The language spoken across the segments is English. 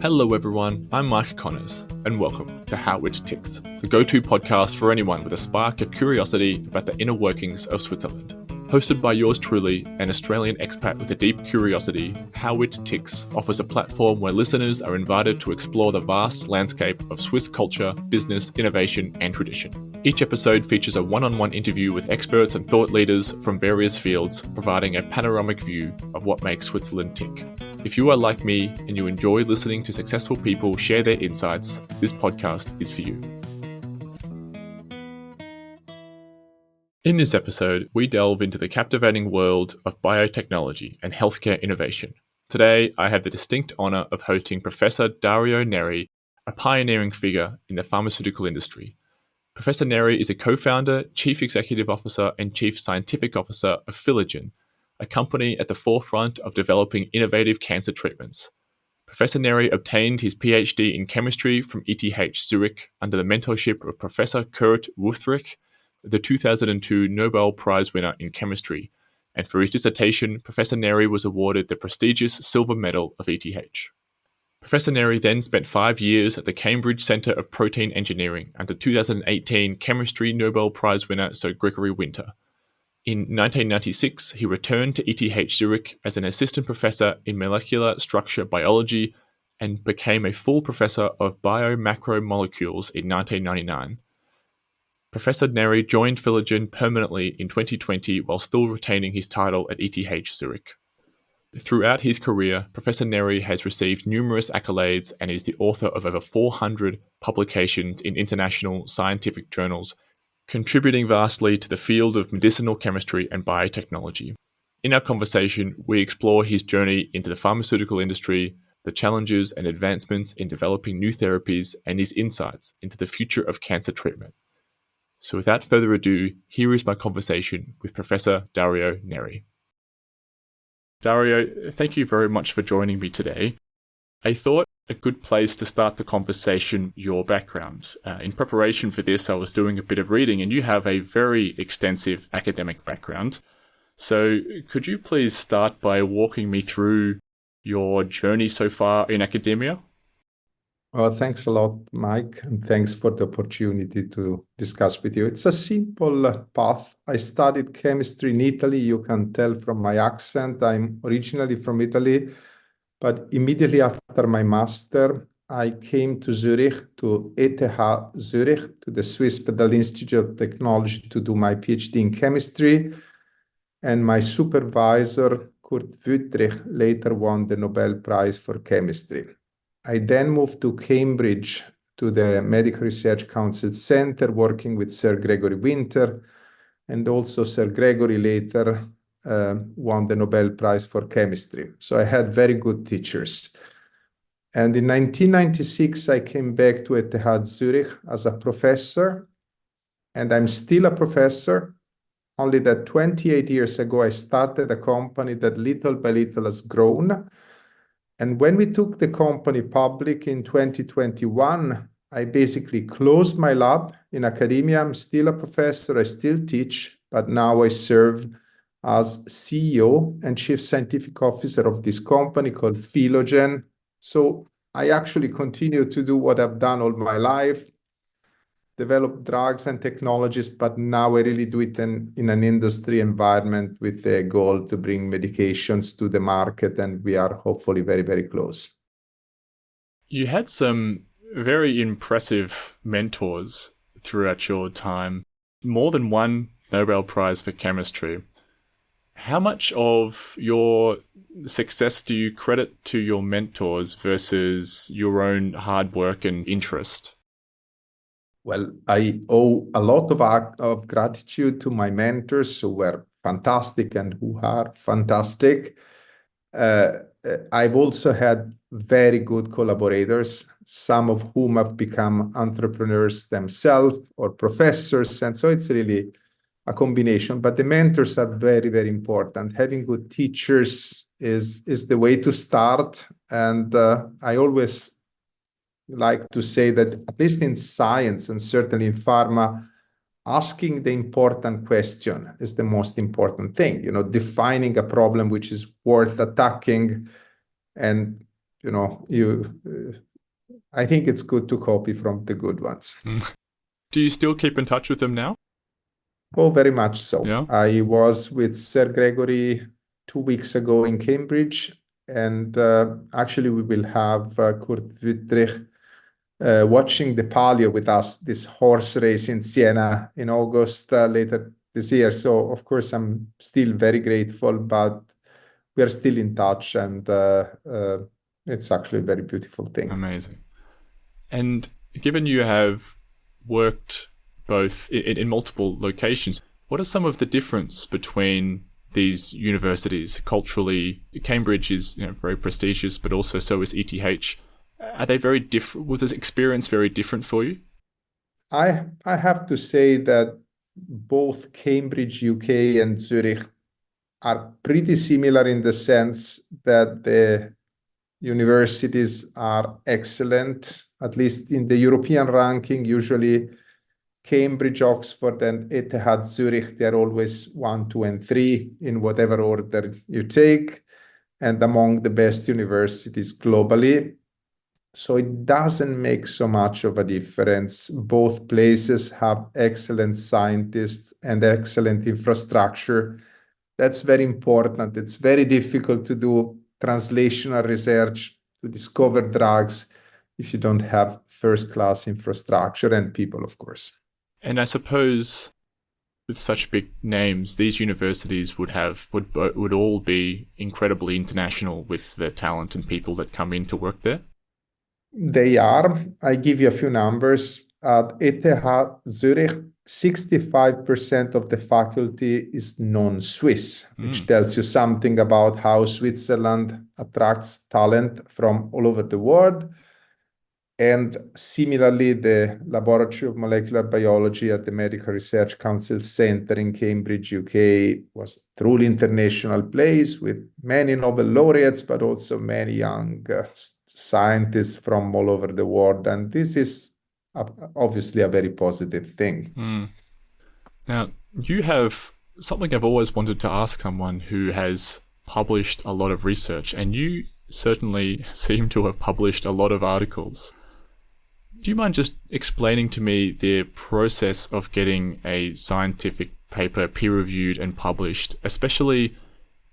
Hello everyone, I'm Mike Connors, and welcome to How It Ticks, the go-to podcast for anyone with a spark of curiosity about the inner workings of Switzerland. Hosted by yours truly, an Australian expat with a deep curiosity, How It Ticks offers a platform where listeners are invited to explore the vast landscape of Swiss culture, business, innovation, and tradition. Each episode features a one-on-one interview with experts and thought leaders from various fields, providing a panoramic view of what makes Switzerland tick. If you are like me and you enjoy listening to successful people share their insights, this podcast is for you. In this episode, we delve into the captivating world of biotechnology and healthcare innovation. Today, I have the distinct honour of hosting Professor Dario Neri, a pioneering figure in the pharmaceutical industry. Professor Neri is a co-founder, chief executive officer, and chief scientific officer of Philogen, a company at the forefront of developing innovative cancer treatments. Professor Neri obtained his PhD in chemistry from ETH Zurich under the mentorship of Professor Kurt Wüthrich, the 2002 Nobel Prize winner in chemistry, and for his dissertation, Professor Neri was awarded the prestigious Silver Medal of ETH. Professor Neri then spent 5 years at the Cambridge Centre of Protein Engineering under 2018 Chemistry Nobel Prize winner Sir Gregory Winter. In 1996, he returned to ETH Zurich as an assistant professor in molecular structure biology and became a full professor of biomacromolecules in 1999. Professor Neri joined Philogen permanently in 2020 while still retaining his title at ETH Zurich. Throughout his career, Professor Neri has received numerous accolades and is the author of over 400 publications in international scientific journals, contributing vastly to the field of medicinal chemistry and biotechnology. In our conversation, we explore his journey into the pharmaceutical industry, the challenges and advancements in developing new therapies, and his insights into the future of cancer treatment. So without further ado, here is my conversation with Professor Dario Neri. Dario, thank you very much for joining me today. I thought a good place to start the conversation, your background. In preparation for this, I was doing a bit of reading, and you have a very extensive academic background. So could you please start by walking me through your journey so far in academia? Well, thanks a lot, Mike, and thanks for the opportunity to discuss with you. It's a simple path. I studied chemistry in Italy. You can tell from my accent, I'm originally from Italy, but immediately after my master, I came to Zurich, to ETH Zurich, to the Swiss Federal Institute of Technology to do my PhD in chemistry. And my supervisor, Kurt Wüthrich, later won the Nobel Prize for chemistry. I then moved to Cambridge to the Medical Research Council Center, working with Sir Gregory Winter, and also Sir Gregory later won the Nobel Prize for chemistry. So I had very good teachers. And in 1996, I came back to ETH Zurich as a professor, and I'm still a professor. Only that 28 years ago, I started a company that little by little has grown. And when we took the company public in 2021, I basically closed my lab in academia. I'm still a professor, I still teach, but now I serve as CEO and chief scientific officer of this company called Philogen. So I actually continue to do what I've done all my life, develop drugs and technologies, but now I really do it in an industry environment with the goal to bring medications to the market, and we are hopefully very, very close. You had some very impressive mentors throughout your time, more than one Nobel Prize for chemistry. How much of your success do you credit to your mentors versus your own hard work and interest? Well, I owe a lot of gratitude to my mentors who were fantastic and who are fantastic. I've also had very good collaborators, some of whom have become entrepreneurs themselves or professors. And so it's really a combination. But the mentors are very, very important. Having good teachers is the way to start. And I always like to say that, at least in science and certainly in pharma, asking the important question is the most important thing. Defining a problem which is worth attacking and I think it's good to copy from the good ones. Do you still keep in touch with them now? Oh, very much so. Yeah. I was with Sir Gregory 2 weeks ago in Cambridge, and actually we will have Kurt Wittrich watching the Palio with us, this horse race in Siena in August later this year. So, of course, I'm still very grateful, but we are still in touch, and it's actually a very beautiful thing. Amazing. And given you have worked both in multiple locations, what are some of the difference between these universities culturally? Cambridge is very prestigious, but also so is ETH. Are they very different? Was this experience very different for you? I have to say that both Cambridge, UK, and Zurich are pretty similar in the sense that the universities are excellent, at least in the European ranking. Usually Cambridge, Oxford, and ETH Zurich, they're always 1, 2, and 3 in whatever order you take, and among the best universities globally. So it doesn't make so much of a difference. Both places have excellent scientists and excellent infrastructure. That's very important. It's very difficult to do translational research to discover drugs if you don't have first-class infrastructure and people, of course. And I suppose with such big names, these universities would all be incredibly international with the talent and people that come in to work there. They are. I give you a few numbers. At ETH Zurich, 65% of the faculty is non-Swiss, which tells you something about how Switzerland attracts talent from all over the world. And similarly, the Laboratory of Molecular Biology at the Medical Research Council Center in Cambridge, UK, was a truly international place with many Nobel laureates, but also many young scientists from all over the world. And this is obviously a very positive thing. Now, you have something I've always wanted to ask someone who has published a lot of research, and you certainly seem to have published a lot of articles. Do you mind just explaining to me the process of getting a scientific paper peer-reviewed and published, especially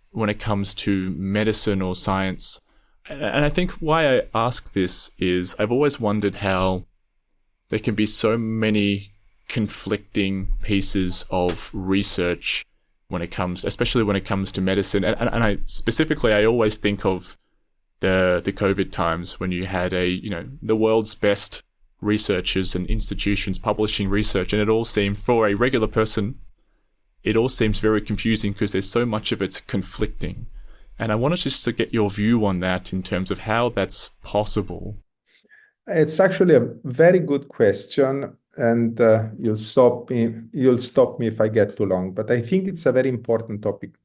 when it comes to medicine or science? And I think why I ask this is I've always wondered how there can be so many conflicting pieces of research especially when it comes to medicine. And I always think of the COVID times when you had the world's best researchers and institutions publishing research, and it all seemed, for a regular person, it all seems very confusing because there's so much of it's conflicting. And I wanted just to get your view on that in terms of how that's possible. It's actually a very good question, and you'll stop me if I get too long, but I think it's a very important topic.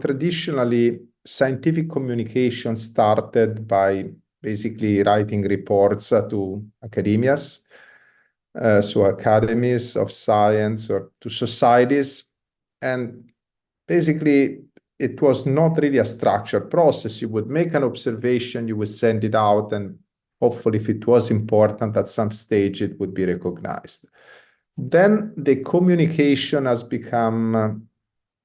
Traditionally, scientific communication started by basically writing reports to academias, so academies of science, or to societies. And basically, it was not really a structured process. You would make an observation, you would send it out, and hopefully, if it was important at some stage, it would be recognized. Then the communication has become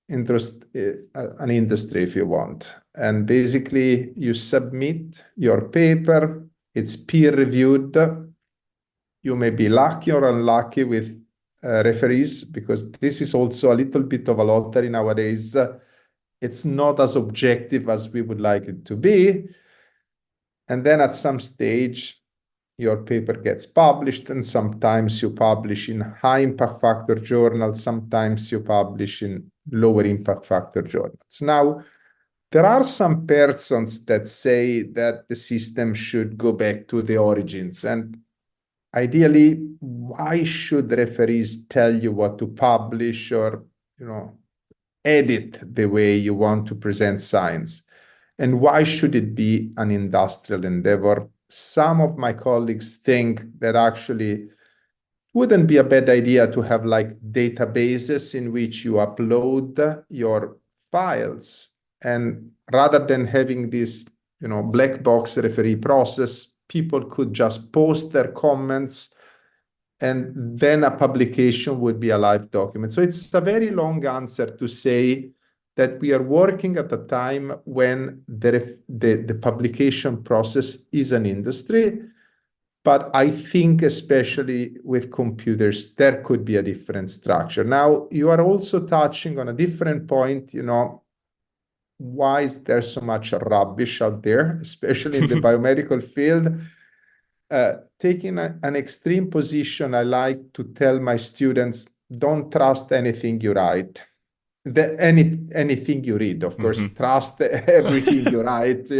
an industry, if you want. And basically, you submit your paper, it's peer-reviewed. You may be lucky or unlucky with referees, because this is also a little bit of a lottery nowadays. It's not as objective as we would like it to be. And then at some stage, your paper gets published, and sometimes you publish in high impact factor journals, sometimes you publish in lower impact factor journals. Now, there are some persons that say that the system should go back to the origins. And ideally, why should referees tell you what to publish or, edit the way you want to present science? And why should it be an industrial endeavor? Some of my colleagues think that actually wouldn't be a bad idea to have like databases in which you upload your files. And rather than having this black box referee process. People could just post their comments, and then a publication would be a live document. So it's a very long answer to say that we are working at a time when the publication process is an industry. But I think especially with computers, there could be a different structure. Now, you are also touching on a different point, why is there so much rubbish out there, especially in the biomedical field? Taking an extreme position, I like to tell my students, don't trust anything you write. Anything you read, of course, trust everything you write,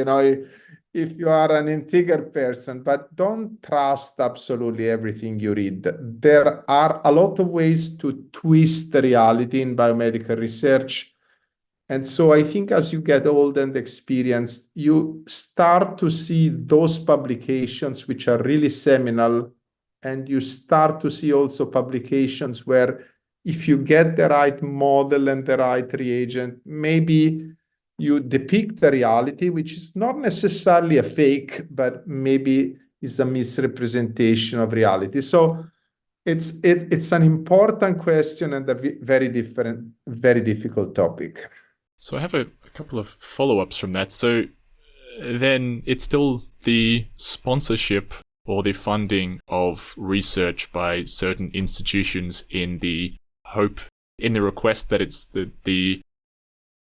if you are an integer person, but don't trust absolutely everything you read. There are a lot of ways to twist the reality in biomedical research. And so I think as you get old and experienced, you start to see those publications which are really seminal, and you start to see also publications where if you get the right model and the right reagent, maybe you depict the reality, which is not necessarily a fake, but maybe is a misrepresentation of reality. So it's an important question and a very difficult topic. So I have a couple of follow-ups from that. So then it's still the sponsorship or the funding of research by certain institutions in the hope, in the request that it's the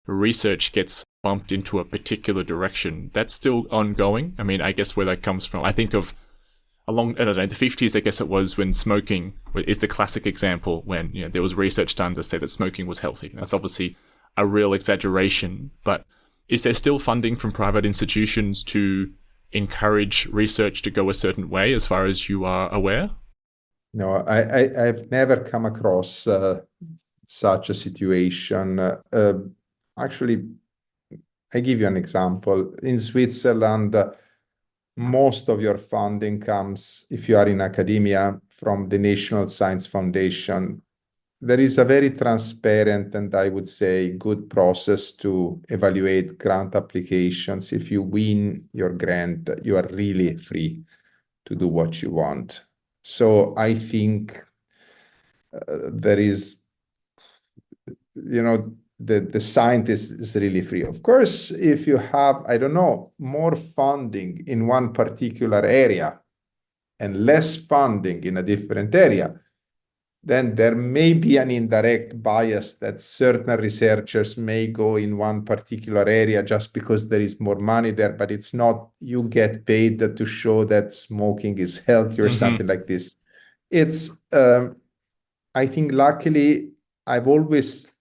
research gets bumped into a particular direction. That's still ongoing. I mean, I guess where that comes from, I think of along, I don't know, the 50s, I guess it was, when smoking is the classic example, when there was research done to say that smoking was healthy. That's obviously a real exaggeration, but is there still funding from private institutions to encourage research to go a certain way, as far as you are aware? No, I've never come across such a situation. Actually, I give you an example. In Switzerland, most of your funding comes, if you are in academia, from the National Science Foundation. There is a very transparent and, I would say, good process to evaluate grant applications. If you win your grant, you are really free to do what you want. So I think there is, the scientist is really free. Of course, if you have, I don't know, more funding in one particular area and less funding in a different area, then there may be an indirect bias that certain researchers may go in one particular area just because there is more money there, but it's not you get paid to show that smoking is healthy or something like this. It's, I think, luckily, I've always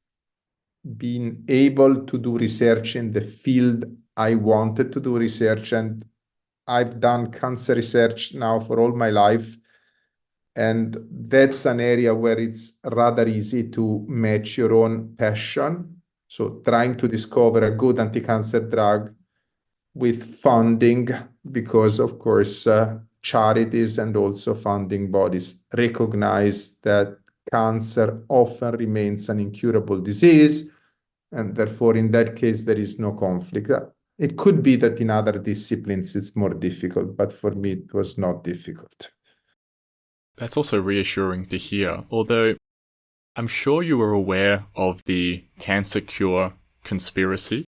been able to do research in the field I wanted to do research, and I've done cancer research now for all my life. And that's an area where it's rather easy to match your own passion. So trying to discover a good anti-cancer drug with funding, because of course, charities and also funding bodies recognize that cancer often remains an incurable disease. And therefore, in that case, there is no conflict. It could be that in other disciplines it's more difficult, but for me, it was not difficult. That's also reassuring to hear, although I'm sure you were aware of the cancer cure conspiracy,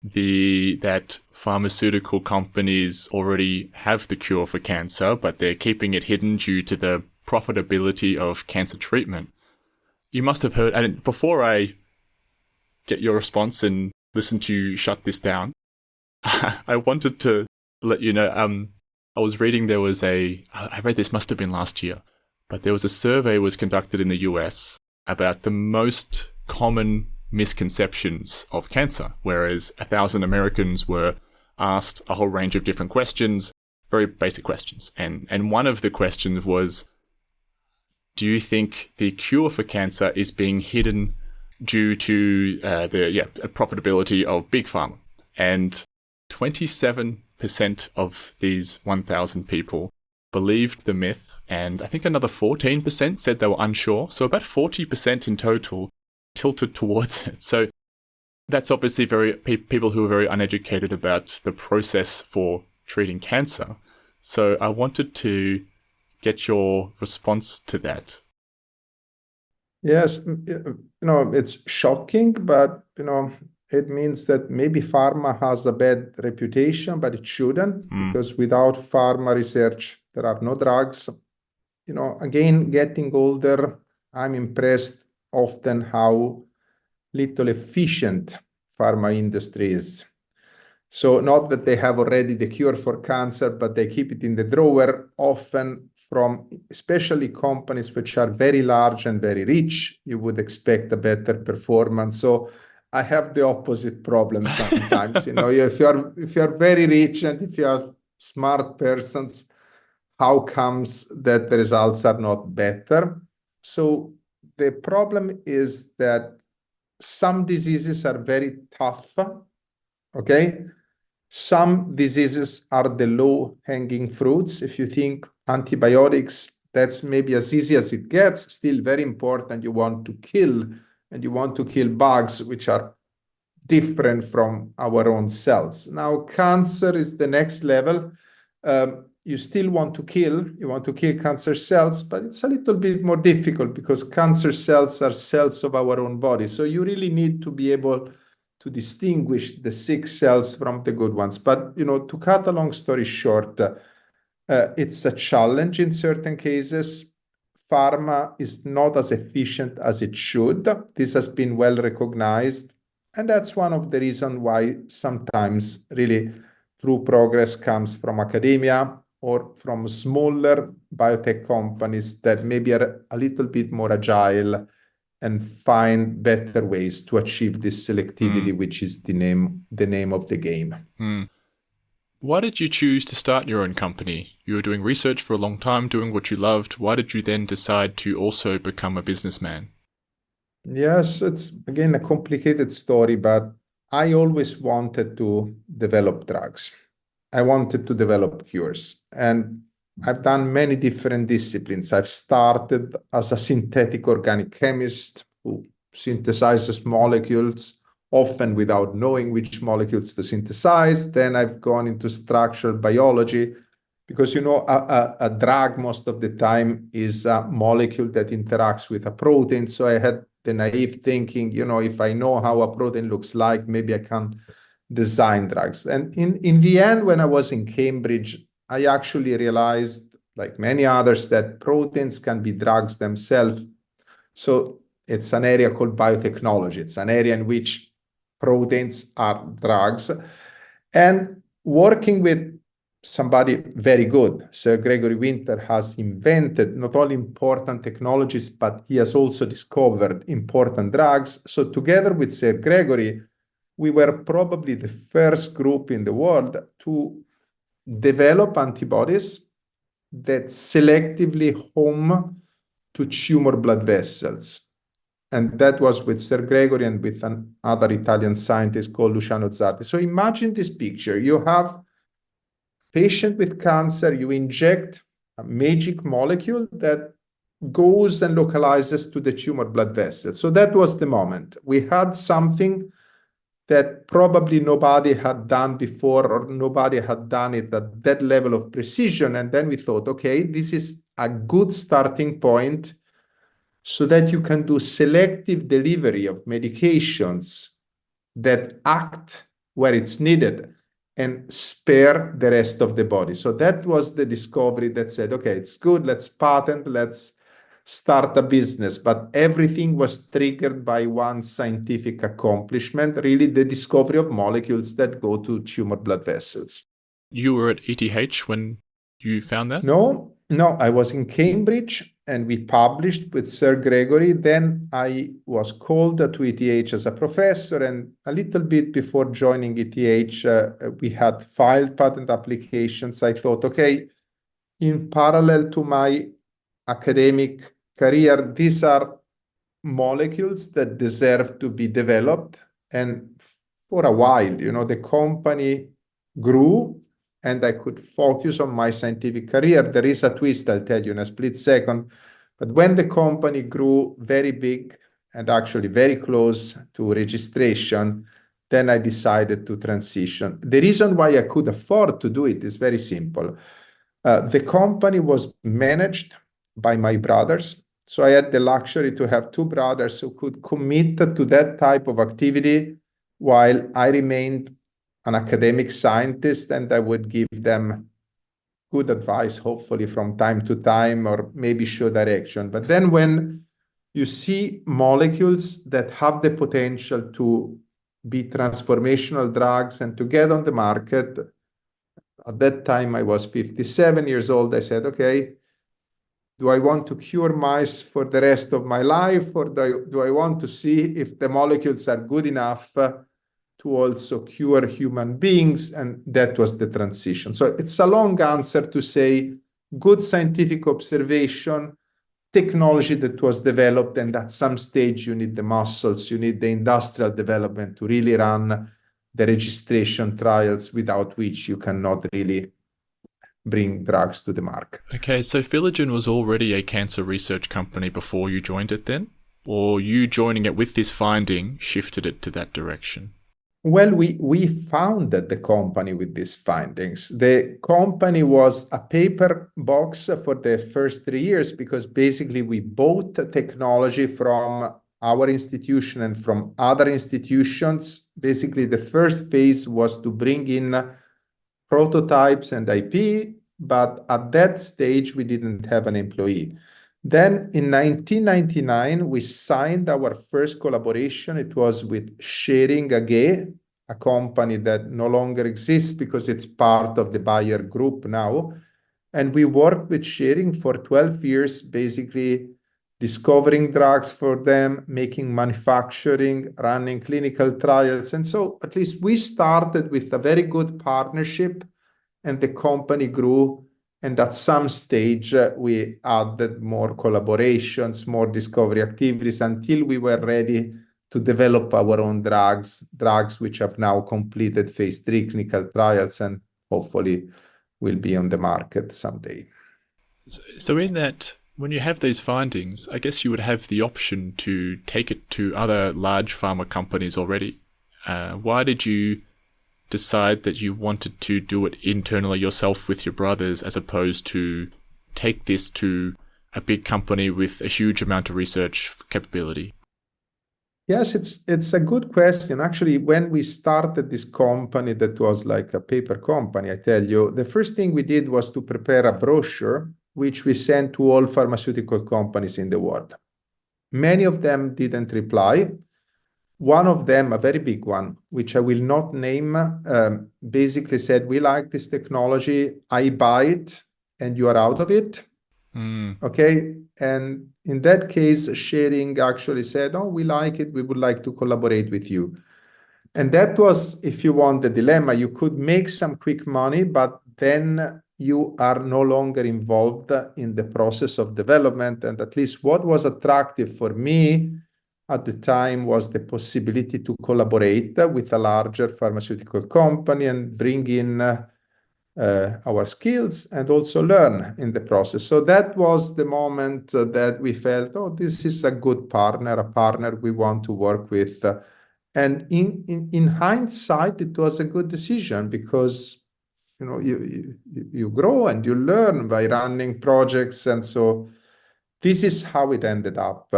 that pharmaceutical companies already have the cure for cancer, but they're keeping it hidden due to the profitability of cancer treatment. You must have heard, and before I get your response and listen to you shut this down, I wanted to let you know, I was reading I read this must have been last year, but there was a survey was conducted in the US about the most common misconceptions of cancer, whereas 1,000 Americans were asked a whole range of different questions, very basic questions. And one of the questions was, do you think the cure for cancer is being hidden due to the profitability of Big Pharma? And 27% of these 1,000 people believed the myth, and I think another 14% said they were unsure. So about 40% in total tilted towards it. So That's obviously people who are very uneducated about the process for treating cancer. So I wanted to get your response to that. Yes, it's shocking, but it means that maybe pharma has a bad reputation, but it shouldn't, because without pharma research, there are no drugs. Again, getting older, I'm impressed often how little efficient pharma industry is. So not that they have already the cure for cancer, but they keep it in the drawer, often from especially companies which are very large and very rich. You would expect a better performance. So I have the opposite problem sometimes. If you're very rich and if you have smart persons, how comes that the results are not better? So the problem is that some diseases are very tough. Okay. Some diseases are the low-hanging fruits. If you think antibiotics, that's maybe as easy as it gets, still very important. You want to kill, and you want to kill bugs, which are different from our own cells. Now, cancer is the next level. You still want to kill, cancer cells, but it's a little bit more difficult because cancer cells are cells of our own body. So you really need to be able to distinguish the sick cells from the good ones. But, to cut a long story short, it's a challenge in certain cases. Pharma is not as efficient as it should. This has been well recognized. And that's one of the reasons why sometimes really true progress comes from academia or from smaller biotech companies that maybe are a little bit more agile and find better ways to achieve this selectivity, which is the name of the game. Why did you choose to start your own company? You were doing research for a long time, doing what you loved. Why did you then decide to also become a businessman? Yes, it's again a complicated story, but I always wanted to develop drugs. I wanted to develop cures. And I've done many different disciplines. I've started as a synthetic organic chemist who synthesizes molecules, often without knowing which molecules to synthesize. Then I've gone into structural biology because, a drug most of the time is a molecule that interacts with a protein. So I had the naive thinking, if I know how a protein looks like, maybe I can design drugs. And in the end, when I was in Cambridge, I actually realized, like many others, that proteins can be drugs themselves. So it's an area called biotechnology. It's an area in which proteins are drugs. And working with somebody very good, Sir Gregory Winter has invented not only important technologies, but he has also discovered important drugs. So together with Sir Gregory, we were probably the first group in the world to develop antibodies that selectively home to tumor blood vessels. And that was with Sir Gregory and with another Italian scientist called Luciano Zardi. So imagine this picture. You have patient with cancer, you inject a magic molecule that goes and localizes to the tumor blood vessel. So that was the moment. We had something that probably nobody had done before, or nobody had done it at that level of precision. And then we thought, okay, this is a good starting point so that you can do selective delivery of medications that act where it's needed and spare the rest of the body. So that was the discovery that said, okay, it's good, let's patent, let's start a business. But everything was triggered by one scientific accomplishment, really the discovery of molecules that go to tumor blood vessels. You were at ETH when you found that? No, I was in Cambridge and we published with Sir Gregory. Then I was called to ETH as a professor, and a little bit before joining ETH, we had filed patent applications. I thought, okay, in parallel to my academic career, these are molecules that deserve to be developed. And for a while, the company grew and I could focus on my scientific career. There is a twist, I'll tell you in a split second. But when the company grew very big and actually very close to registration, then I decided to transition. The reason why I could afford to do it is very simple. The company was managed by my brothers. So I had the luxury to have two brothers who could commit to that type of activity while I remained an academic scientist, and I would give them good advice, hopefully from time to time, or maybe show direction. But then when you see molecules that have the potential to be transformational drugs and to get on the market, at that time I was 57 years old, I said, okay, do I want to cure mice for the rest of my life, or do I want to see if the molecules are good enough to also cure human beings? And that was the transition. So it's a long answer to say good scientific observation, technology that was developed, and at some stage you need the muscles, you need the industrial development to really run the registration trials, without which you cannot really bring drugs to the market. Okay, so Philogen was already a cancer research company before you joined it then? Or you joining it with this finding shifted it to that direction? Well, we founded the company with these findings. The company was a paper box for the first 3 years because basically we bought technology from our institution and from other institutions. Basically, the first phase was to bring in prototypes and IP, but at that stage, we didn't have an employee. Then in 1999, we signed our first collaboration. It was with Schering AG, a company that no longer exists because it's part of the Bayer Group now. And we worked with Schering for 12 years, basically discovering drugs for them, making manufacturing, running clinical trials. And so at least we started with a very good partnership, and the company grew. And at some stage, we added more collaborations, more discovery activities until we were ready to develop our own drugs which have now completed phase 3 clinical trials and hopefully will be on the market someday. So in that, when you have these findings, I guess you would have the option to take it to other large pharma companies already. Why did you decide that you wanted to do it internally yourself with your brothers as opposed to take this to a big company with a huge amount of research capability? Yes, it's a good question. Actually, when we started this company that was like a paper company, I tell you, the first thing we did was to prepare a brochure, which we sent to all pharmaceutical companies in the world. Many of them didn't reply. One of them, a very big one, which I will not name, basically said, we like this technology, I buy it, and you are out of it. Okay. And in that case, Schering actually said, oh, we like it, we would like to collaborate with you. And that was, if you want, the dilemma. You could make some quick money, but then you are no longer involved in the process of development. And at least what was attractive for me at the time was the possibility to collaborate with a larger pharmaceutical company and bring in our skills and also learn in the process. So that was the moment that we felt, oh, this is a good partner, a partner we want to work with. And in hindsight, it was a good decision because you grow and you learn by running projects. And so this is how it ended up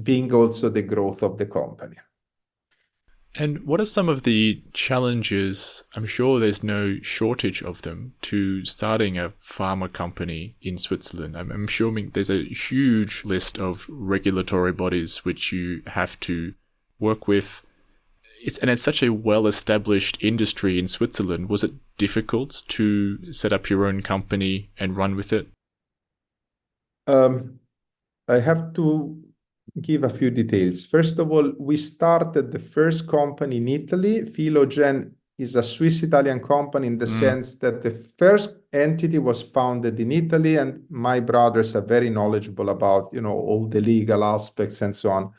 being also the growth of the company. And what are some of the challenges, I'm sure there's no shortage of them, to starting a pharma company in Switzerland? I'm assuming there's a huge list of regulatory bodies which you have to work with. It's such a well-established industry in Switzerland. Was it difficult to set up your own company and run with it? I have to give a few details. First of all, we started the first company in Italy. Philogen is a Swiss-Italian company in the sense that the first entity was founded in Italy, and my brothers are very knowledgeable about, all the legal aspects and so on.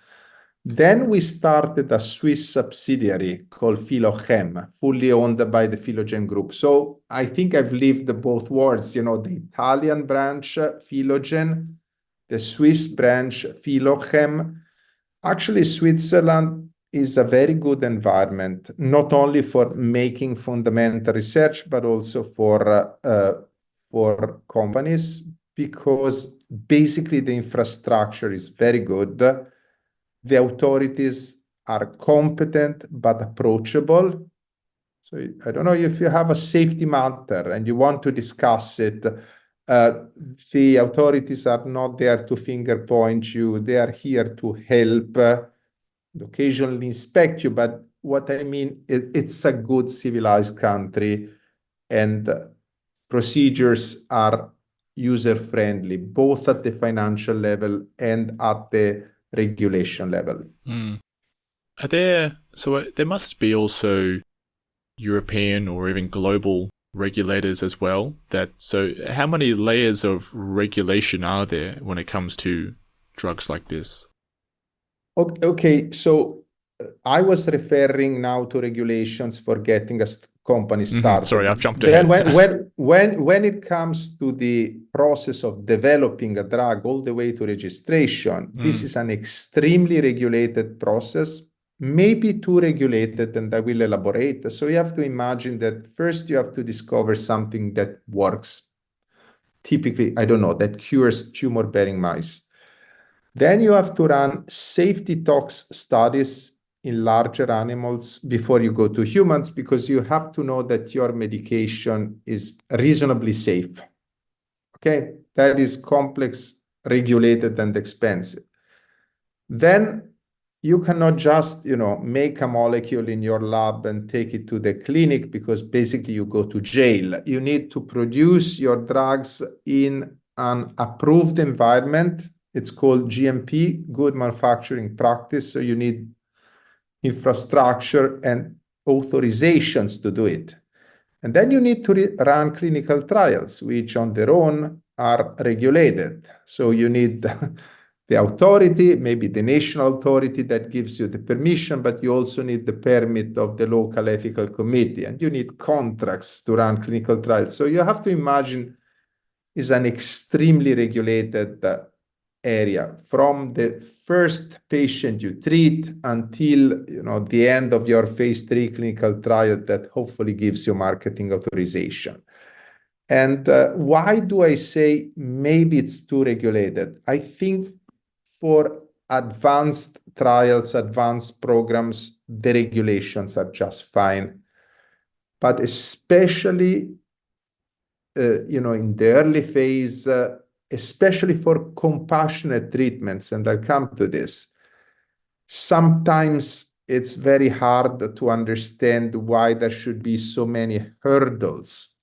Then we started a Swiss subsidiary called Philogen, fully owned by the Philogen Group. So I think I've lived both worlds, the Italian branch, Philogen, the Swiss branch, Philogen. Actually, Switzerland is a very good environment, not only for making fundamental research, but also for companies, because basically the infrastructure is very good. The authorities are competent but approachable. So I don't know if you have a safety matter and you want to discuss it. The authorities are not there to finger point you. They are here to help, occasionally inspect you. But what I mean, it's a good civilized country, and procedures are user-friendly, both at the financial level and at the regulation level. There must be also European or even global regulators as well. So how many layers of regulation are there when it comes to drugs like this? Okay, so I was referring now to regulations for getting a company started. Sorry, I've jumped then ahead. when it comes to the process of developing a drug all the way to registration, this is an extremely regulated process, maybe too regulated, and I will elaborate. So you have to imagine that first you have to discover something that works. Typically, I don't know, that cures tumor-bearing mice. Then you have to run safety tox studies in larger animals before you go to humans, because you have to know that your medication is reasonably safe. Okay, that is complex, regulated, and expensive. Then you cannot just, make a molecule in your lab and take it to the clinic, because basically you go to jail. You need to produce your drugs in an approved environment. It's called GMP, good manufacturing practice. So you need infrastructure and authorizations to do it. And then you need to run clinical trials, which on their own are regulated. So you need the authority, maybe the national authority that gives you the permission, but you also need the permit of the local ethical committee, and you need contracts to run clinical trials. So you have to imagine it's an extremely regulated area, from the first patient you treat until the end of your phase 3 clinical trial that hopefully gives you marketing authorization. And why do I say maybe it's too regulated? I think for advanced trials, advanced programs, the regulations are just fine. But especially in the early phase, especially for compassionate treatments, and I'll come to this, sometimes it's very hard to understand why there should be so many hurdles,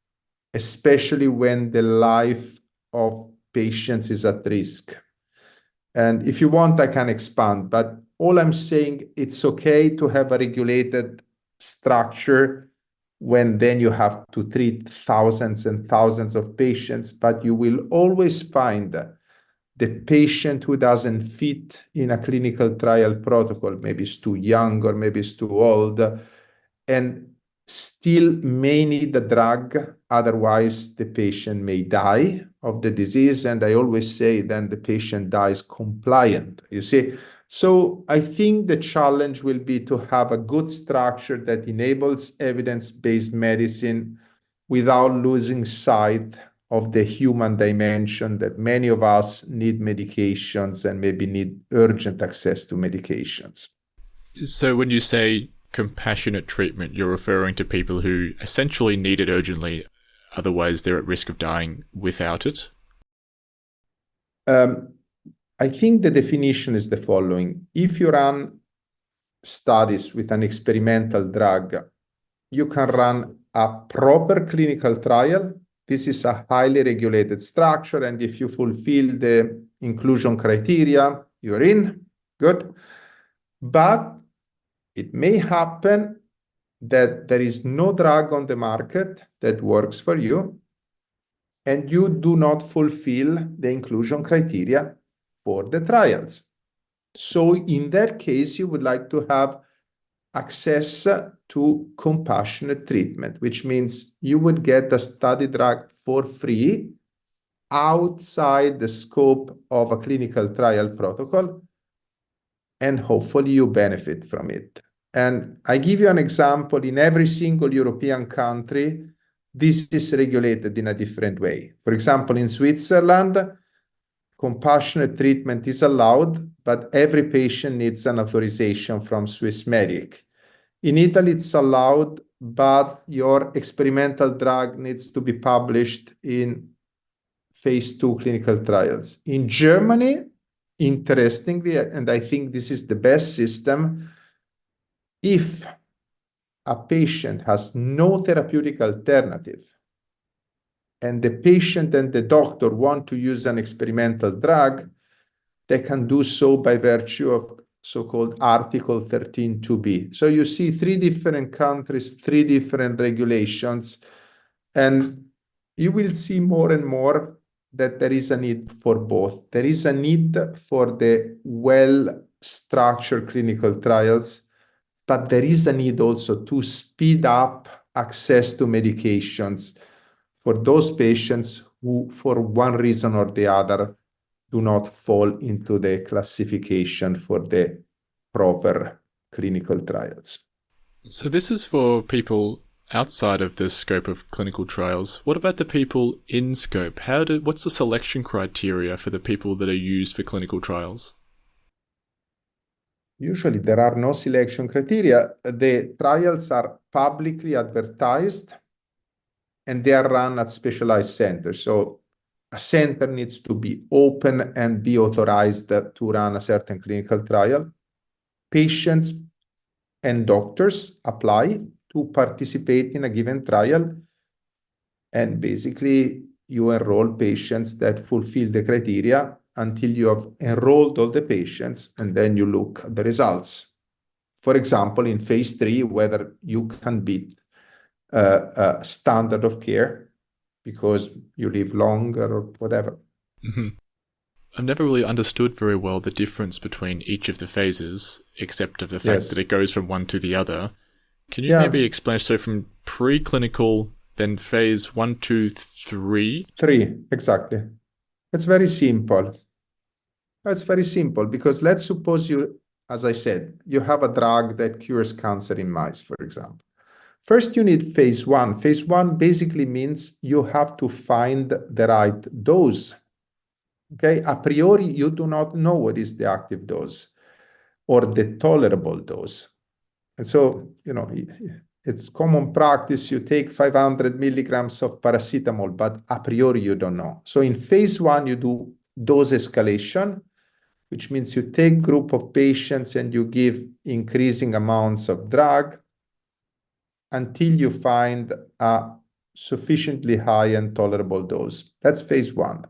especially when the life of patients is at risk. And if you want, I can expand, but all I'm saying, it's okay to have a regulated structure when then you have to treat thousands and thousands of patients, but you will always find the patient who doesn't fit in a clinical trial protocol, maybe is too young or maybe is too old, and still may need the drug. Otherwise, the patient may die of the disease. And I always say then the patient dies compliant, you see. So I think the challenge will be to have a good structure that enables evidence-based medicine without losing sight of the human dimension, that many of us need medications and maybe need urgent access to medications. So when you say compassionate treatment, you're referring to people who essentially need it urgently, otherwise they're at risk of dying without it? I think the definition is the following. If you run studies with an experimental drug, you can run a proper clinical trial. This is a highly regulated structure, and if you fulfill the inclusion criteria, you're in. Good. But it may happen that there is no drug on the market that works for you, and you do not fulfill the inclusion criteria for the trials. So in that case, you would like to have access to compassionate treatment, which means you would get the study drug for free outside the scope of a clinical trial protocol. and hopefully you benefit from it. And I give you an example. In every single European country, this is regulated in a different way. For example, in Switzerland, compassionate treatment is allowed, but every patient needs an authorization from Swiss Medic. In Italy, it's allowed, but your experimental drug needs to be published in phase 2 clinical trials. In Germany, interestingly, and I think this is the best system, if a patient has no therapeutic alternative and the patient and the doctor want to use an experimental drug, they can do so by virtue of so-called Article 13(2)(b). So you see 3 different countries, 3 different regulations, and you will see more and more that there is a need for both. There is a need for the well-structured clinical trials, but there is a need also to speed up access to medications for those patients who, for one reason or the other, do not fall into the classification for the proper clinical trials. So this is for people outside of the scope of clinical trials. What about the people in scope? What's the selection criteria for the people that are used for clinical trials? Usually there are no selection criteria. The trials are publicly advertised and they are run at specialized centers. So a center needs to be open and be authorized to run a certain clinical trial. Patients and doctors apply to participate in a given trial, and basically you enroll patients that fulfill the criteria until you have enrolled all the patients, and then you look at the results. For example, in phase 3, whether you can beat a standard of care because you live longer or whatever. Mm-hmm. I've never really understood very well the difference between each of the phases, except of the fact that it goes from one to the other. Can you maybe explain, so from preclinical, then phase 1, 2, 3? 3, exactly. It's very simple. It's very simple because let's suppose you, as I said, you have a drug that cures cancer in mice, for example. First, you need phase 1. Phase 1 basically means you have to find the right dose. Okay, a priori, you do not know what is the active dose or the tolerable dose. And so, it's common practice. You take 500 milligrams of paracetamol, but a priori, you don't know. So in phase 1, you do dose escalation, which means you take a group of patients and you give increasing amounts of drug until you find a sufficiently high and tolerable dose. That's phase 1.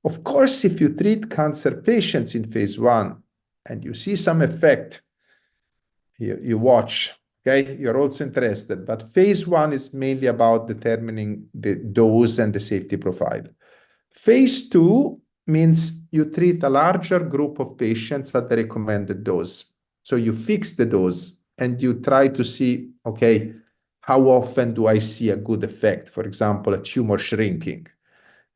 Of course, if you treat cancer patients in phase 1 and you see some effect, you watch, okay? You're also interested. But phase 1 is mainly about determining the dose and the safety profile. Phase 2 means you treat a larger group of patients at the recommended dose. So you fix the dose and you try to see, okay, how often do I see a good effect? For example, a tumor shrinking.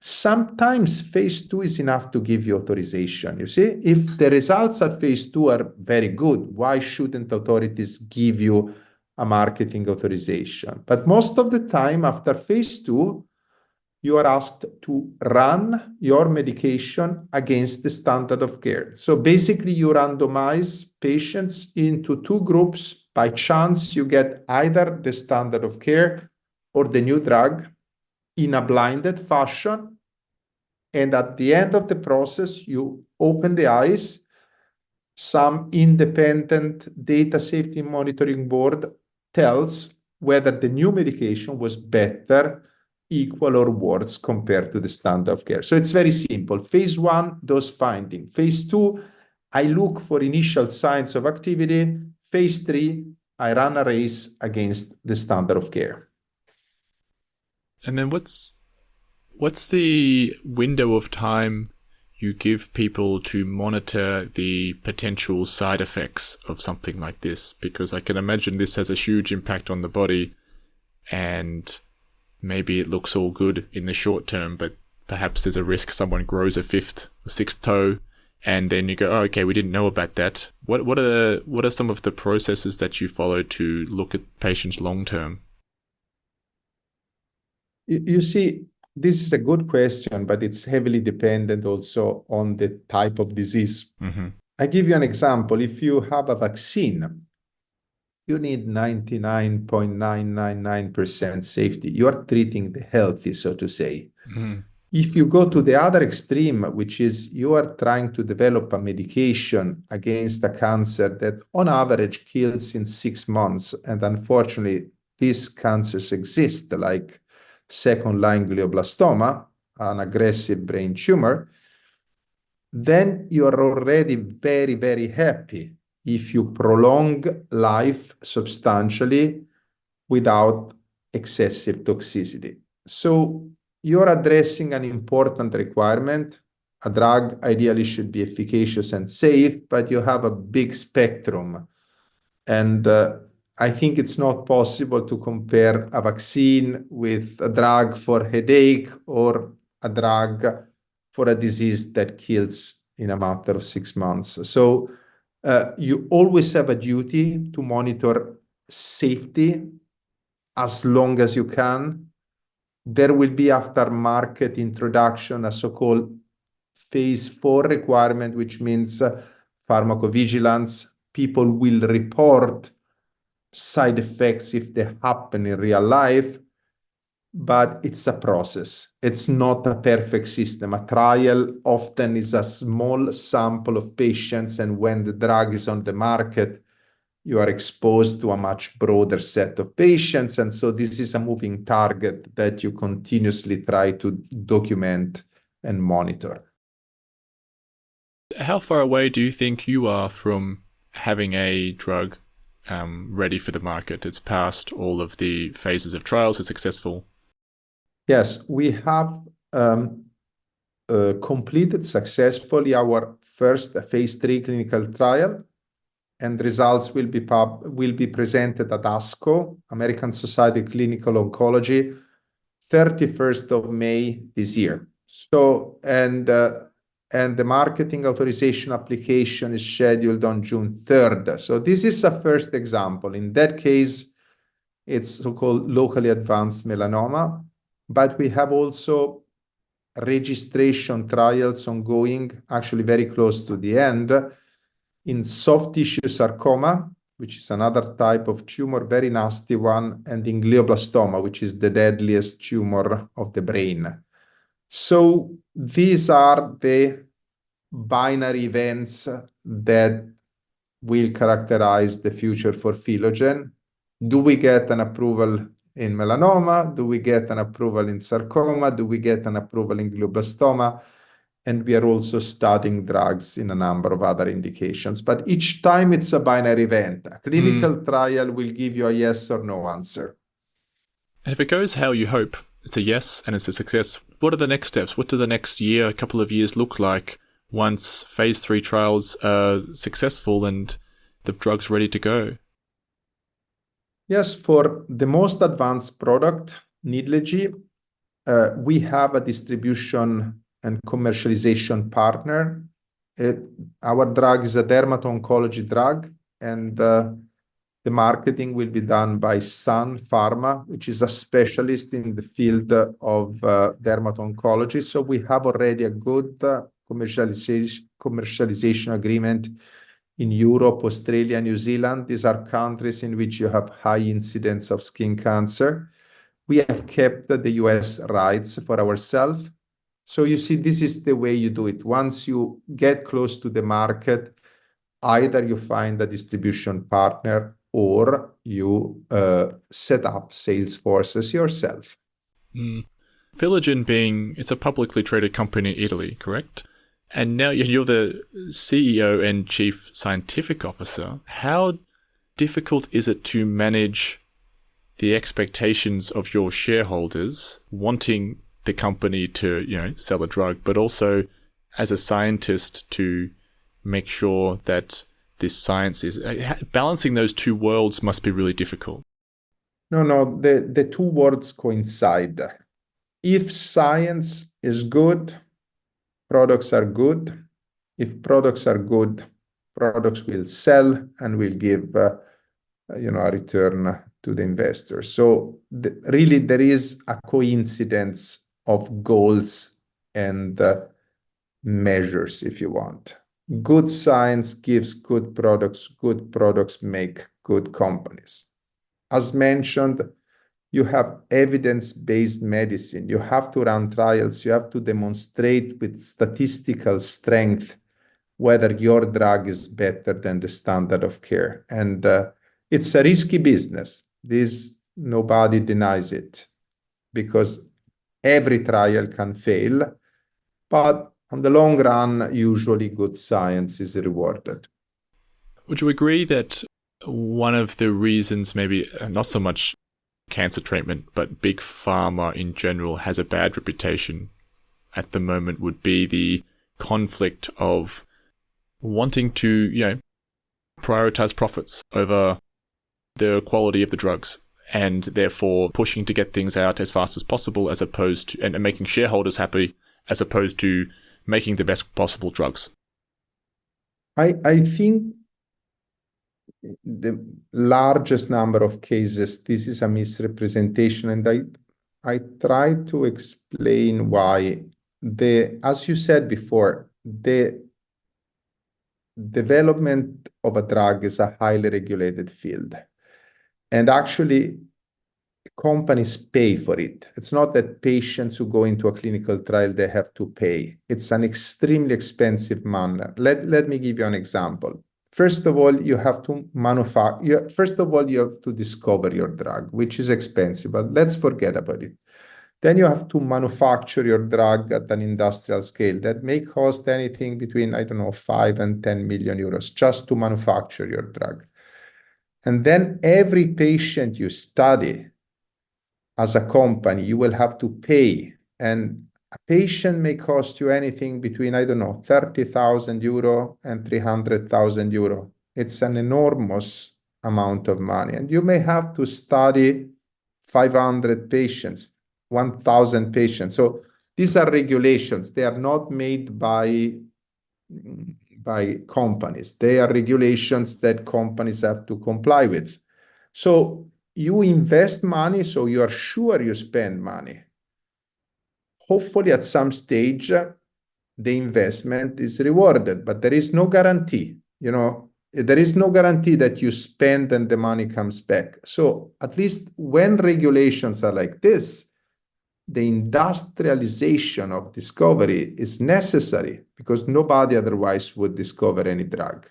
Sometimes phase 2 is enough to give you authorization. You see, if the results at phase 2 are very good, why shouldn't authorities give you a marketing authorization? But most of the time after phase 2, you are asked to run your medication against the standard of care. So basically you randomize patients into 2 groups. By chance, you get either the standard of care or the new drug in a blinded fashion. And at the end of the process, you open the eyes. Some independent data safety monitoring board tells whether the new medication was better, equal, or worse compared to the standard of care. So it's very simple. Phase 1, dose finding. Phase 2, I look for initial signs of activity. Phase 3, I run a race against the standard of care. And then what's the window of time you give people to monitor the potential side effects of something like this? Because I can imagine this has a huge impact on the body, and maybe it looks all good in the short term, but perhaps there's a risk someone grows a 5th or 6th toe and then you go, oh, okay, we didn't know about that. What are some of the processes that you follow to look at patients long term? You see, this is a good question, but it's heavily dependent also on the type of disease. Mm-hmm. I give you an example. If you have a vaccine, you need 99.999% safety. You are treating the healthy, so to say. Mm-hmm. If you go to the other extreme, which is you are trying to develop a medication against a cancer that on average kills in 6 months, and unfortunately, these cancers exist, like second-line glioblastoma, an aggressive brain tumor, then you are already very, very happy if you prolong life substantially without excessive toxicity. So you're addressing an important requirement. A drug ideally should be efficacious and safe, but you have a big spectrum. And I think it's not possible to compare a vaccine with a drug for headache or a drug for a disease that kills in a matter of 6 months. So you always have a duty to monitor safety as long as you can. There will be after market introduction a so-called phase 4 requirement, which means pharmacovigilance. People will report side effects if they happen in real life, but it's a process. It's not a perfect system. A trial often is a small sample of patients, and when the drug is on the market, you are exposed to a much broader set of patients. And so this is a moving target that you continuously try to document and monitor. How far away do you think you are from having a drug ready for the market? It's passed all of the phases of trials, it's successful. Yes, we have completed successfully our first phase 3 clinical trial, and results will be presented at ASCO, American Society of Clinical Oncology, 31st of May this year. So, and the marketing authorization application is scheduled on June 3rd. So this is a first example. In that case, it's so-called locally advanced melanoma, but we have also registration trials ongoing, actually very close to the end, in soft tissue sarcoma, which is another type of tumor, very nasty one, and in glioblastoma, which is the deadliest tumor of the brain. So these are the binary events that will characterize the future for Philogen. Do we get an approval in melanoma? Do we get an approval in sarcoma? Do we get an approval in glioblastoma? And we are also studying drugs in a number of other indications. But each time it's a binary event. A clinical trial will give you a yes or no answer. And if it goes how you hope, it's a yes and it's a success. What are the next steps? What do the next year, a couple of years look like once phase 3 trials are successful and the drug's ready to go? Yes, for the most advanced product, Nidlegy, we have a distribution and commercialization partner. Our drug is a dermato-oncology drug, and the marketing will be done by Sun Pharma, which is a specialist in the field of dermato-oncology. So we have already a good commercialization agreement in Europe, Australia, New Zealand. These are countries in which you have high incidence of skin cancer. We have kept the US rights for ourselves. So you see, this is the way you do it. Once you get close to the market, either you find a distribution partner or you set up sales forces yourself. Philogen it's a publicly traded company in Italy, correct? And now you're the CEO and Chief Scientific Officer. How difficult is it to manage the expectations of your shareholders wanting the company to, sell a drug, but also as a scientist to make sure that this science is balancing those two worlds must be really difficult. No, the two words coincide. If science is good, products are good. If products are good, products will sell and will give a return to the investor. So really, there is a coincidence of goals and measures, if you want. Good science gives good products make good companies. As mentioned, you have evidence-based medicine. You have to run trials. You have to demonstrate with statistical strength whether your drug is better than the standard of care. And it's a risky business. Nobody denies it, because every trial can fail. But on the long run, usually good science is rewarded. Would you agree that one of the reasons, maybe not so much cancer treatment, but big pharma in general has a bad reputation at the moment, would be the conflict of wanting to, prioritize profits over the quality of the drugs, and therefore pushing to get things out as fast as possible, as opposed to, and making shareholders happy, as opposed to making the best possible drugs? I think the largest number of cases, this is a misrepresentation, and I try to explain why. As you said before, the development of a drug is a highly regulated field. And actually, companies pay for it. It's not that patients who go into a clinical trial, they have to pay. It's an extremely expensive manner. Let me give you an example. First of all, you have to manufacture. First of all, you have to discover your drug, which is expensive, but let's forget about it. Then you have to manufacture your drug at an industrial scale. That may cost anything between, 5 and 10 million euros just to manufacture your drug. And then every patient you study as a company, you will have to pay. And a patient may cost you anything between, 30,000 euro and 300,000 euro. It's an enormous amount of money. And you may have to study 500 patients, 1,000 patients. So these are regulations. They are not made by companies. They are regulations that companies have to comply with. So you invest money, so you are sure you spend money. Hopefully, at some stage, the investment is rewarded, but there is no guarantee. There is no guarantee that you spend and the money comes back. So at least when regulations are like this, the industrialization of discovery is necessary, because nobody otherwise would discover any drug.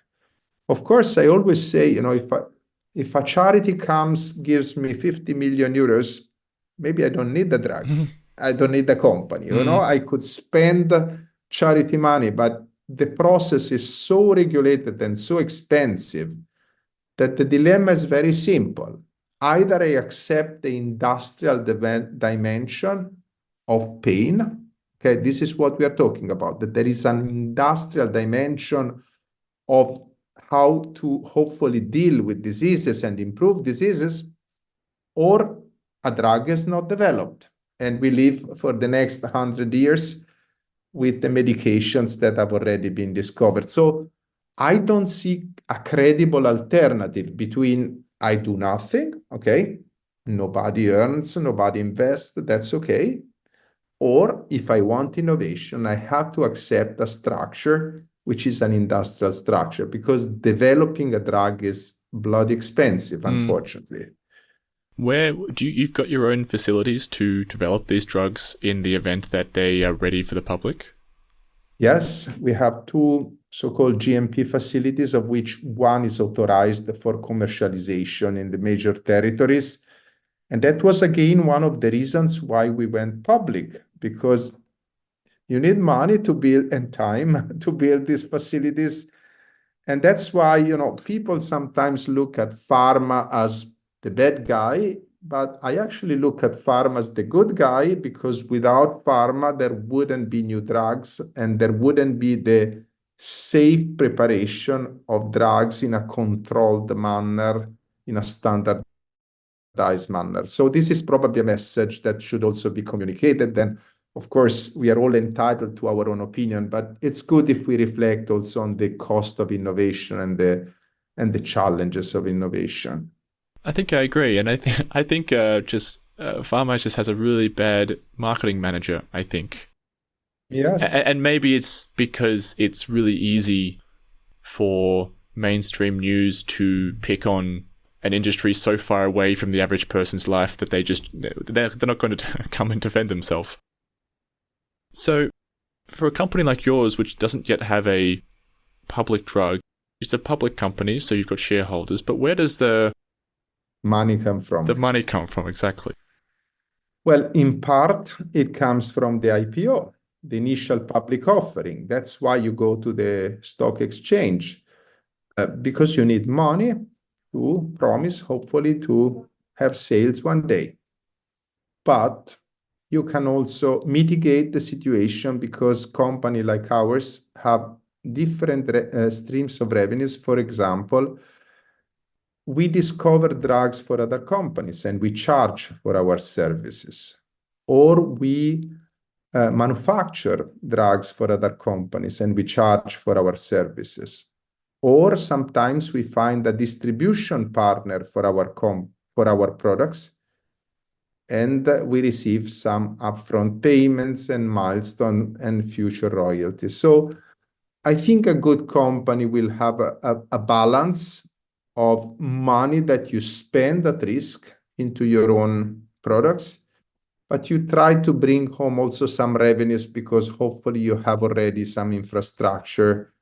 Of course, I always say, if a charity gives me 50 million euros, maybe I don't need the drug. I don't need the company. I could spend charity money, but the process is so regulated and so expensive that the dilemma is very simple. Either I accept the industrial dimension of pain. Okay, this is what we are talking about, that there is an industrial dimension of how to hopefully deal with diseases and improve diseases, or a drug is not developed, and we live for the next 100 years with the medications that have already been discovered. So I don't see a credible alternative between I do nothing, okay, nobody earns, nobody invests, that's okay, or if I want innovation, I have to accept a structure which is an industrial structure, because developing a drug is bloody expensive, unfortunately. Where you've got your own facilities to develop these drugs in the event that they are ready for the public? Yes, we have 2 so-called GMP facilities, of which one is authorized for commercialization in the major territories. And that was, again, one of the reasons why we went public, because you need money to build and time to build these facilities. And that's why, people sometimes look at pharma as the bad guy, but I actually look at pharma as the good guy, because without pharma, there wouldn't be new drugs and there wouldn't be the safe preparation of drugs in a controlled manner, in a standardized manner. So this is probably a message that should also be communicated. Then, Of course, we are all entitled to our own opinion, but it's good if we reflect also on the cost of innovation and the challenges of innovation. I think I agree, and I think just Pharma just has a really bad marketing manager. I think, Yes. and maybe it's because it's really easy for mainstream news to pick on an industry so far away from the average person's life that they're not going to come and defend themselves. So, for a company like yours, which doesn't yet have a public drug, it's a public company, so you've got shareholders. But where does the Money come from? money come from exactly? Well, in part, it comes from the IPO, the initial public offering. That's why you go to the stock exchange, because you need money to promise, hopefully, to have sales one day. But you can also mitigate the situation because companies like ours have different streams of revenues. For example, we discover drugs for other companies and we charge for our services, or we manufacture drugs for other companies and we charge for our services, or sometimes we find a distribution partner for our products and we receive some upfront payments and milestone and future royalties. So I think a good company will have a balance of money that you spend at risk into your own products, but you try to bring home also some revenues because hopefully you have already some infrastructure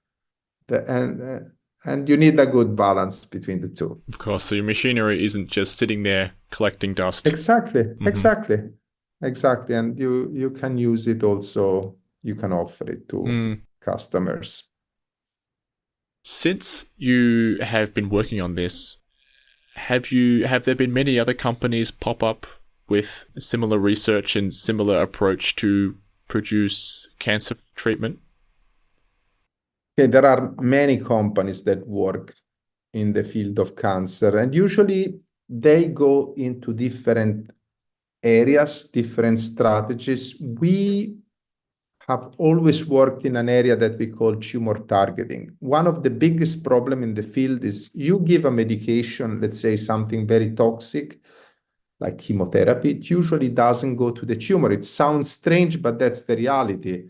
and you need a good balance between the two. Of course, so your machinery isn't just sitting there collecting dust. Exactly, Mm-hmm. exactly. And you can use it also, you can offer it to customers. Since you have been working on this, have there been many other companies pop up with similar research and similar approach to produce cancer treatment? Okay, there are many companies that work in the field of cancer, and usually they go into different areas, different strategies. We have always worked in an area that we call tumor targeting. One of the biggest problems in the field is you give a medication, let's say something very toxic, like chemotherapy, it usually doesn't go to the tumor. It sounds strange, but that's the reality.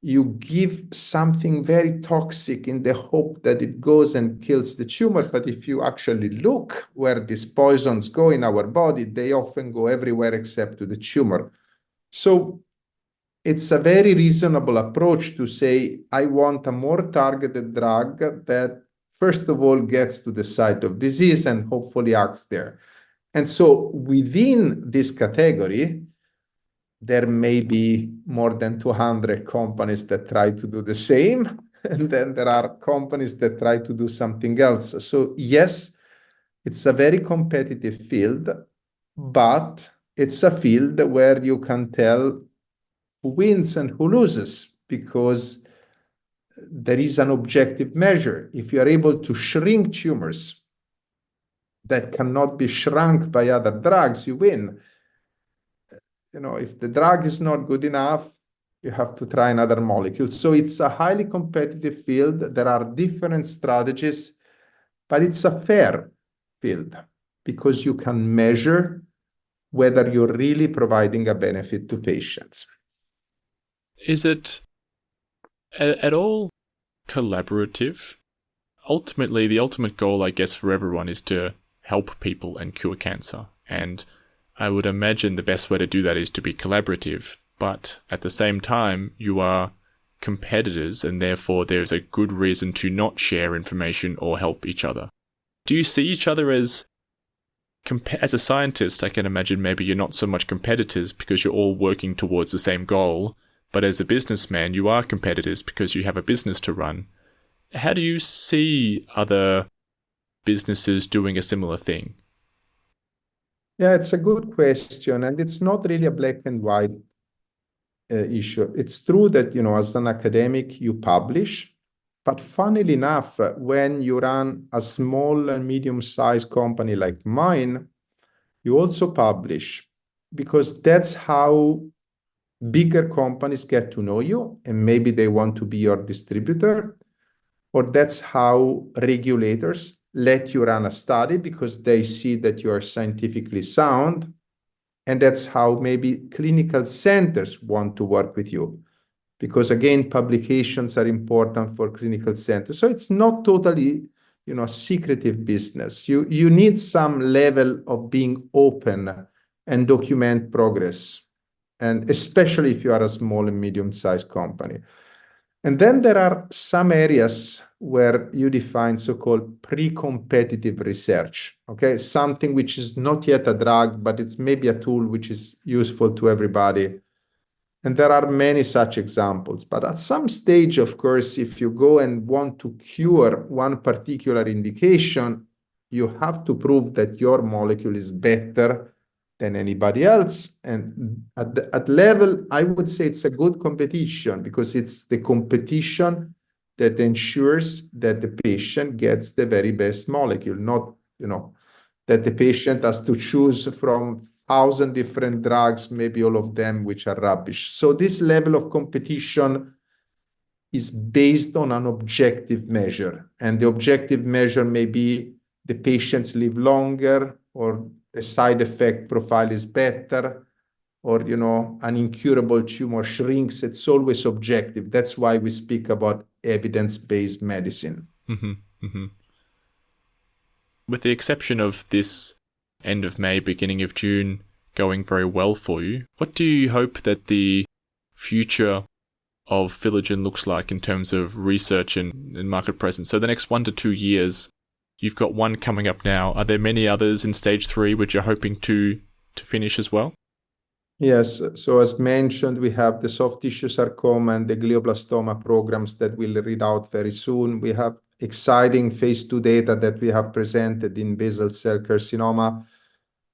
You give something very toxic in the hope that it goes and kills the tumor. But if you actually look where these poisons go in our body, they often go everywhere except to the tumor. So it's a very reasonable approach to say, I want a more targeted drug that, first of all, gets to the site of disease and hopefully acts there. And so within this category, there may be more than 200 companies that try to do the same. And then there are companies that try to do something else. So yes, it's a very competitive field, but it's a field where you can tell who wins and who loses because there is an objective measure. If you are able to shrink tumors that cannot be shrunk by other drugs, you win. If the drug is not good enough, you have to try another molecule. So it's a highly competitive field. There are different strategies, but it's a fair field because you can measure whether you're really providing a benefit to patients. Is it at all collaborative? Ultimately, the ultimate goal, I guess, for everyone is to help people and cure cancer. And I would imagine the best way to do that is to be collaborative. But at the same time, you are competitors, and therefore there's a good reason to not share information or help each other. Do you see each other as a scientist? I can imagine maybe you're not so much competitors because you're all working towards the same goal. But as a businessman, you are competitors because you have a business to run. How do you see other businesses doing a similar thing? Yeah, it's a good question. And it's not really a black and white issue. It's true that, as an academic, you publish. But funnily enough, when you run a small and medium-sized company like mine, you also publish because that's how bigger companies get to know you and maybe they want to be your distributor, or that's how regulators let you run a study because they see that you are scientifically sound. And that's how maybe clinical centers want to work with you because again, publications are important for clinical centers. So it's not totally, secretive business. You need some level of being open and document progress, and especially if you are a small and medium-sized company. And then there are some areas where you define so-called pre-competitive research, okay? Something which is not yet a drug, but it's maybe a tool which is useful to everybody. And there are many such examples. But at some stage, of course, if you go and want to cure one particular indication, you have to prove that your molecule is better than anybody else. And at level, I would say it's a good competition because it's the competition that ensures that the patient gets the very best molecule, not, that the patient has to choose from 1,000 different drugs, maybe all of them which are rubbish. So this level of competition is based on an objective measure. And the objective measure may be the patients live longer, or the side effect profile is better, or, an incurable tumor shrinks. It's always objective. That's why we speak about evidence-based medicine. Mm-hmm. Mm-hmm. With the exception of this end of May, beginning of June going very well for you, what do you hope that the future of Philogen looks like in terms of research and market presence? So the next 1 to 2 years, you've got one coming up now. Are there many others in stage 3 which you're hoping to finish as well? Yes. So as mentioned, we have the soft tissue sarcoma and the glioblastoma programs that will read out very soon. We have exciting phase 2 data that we have presented in basal cell carcinoma.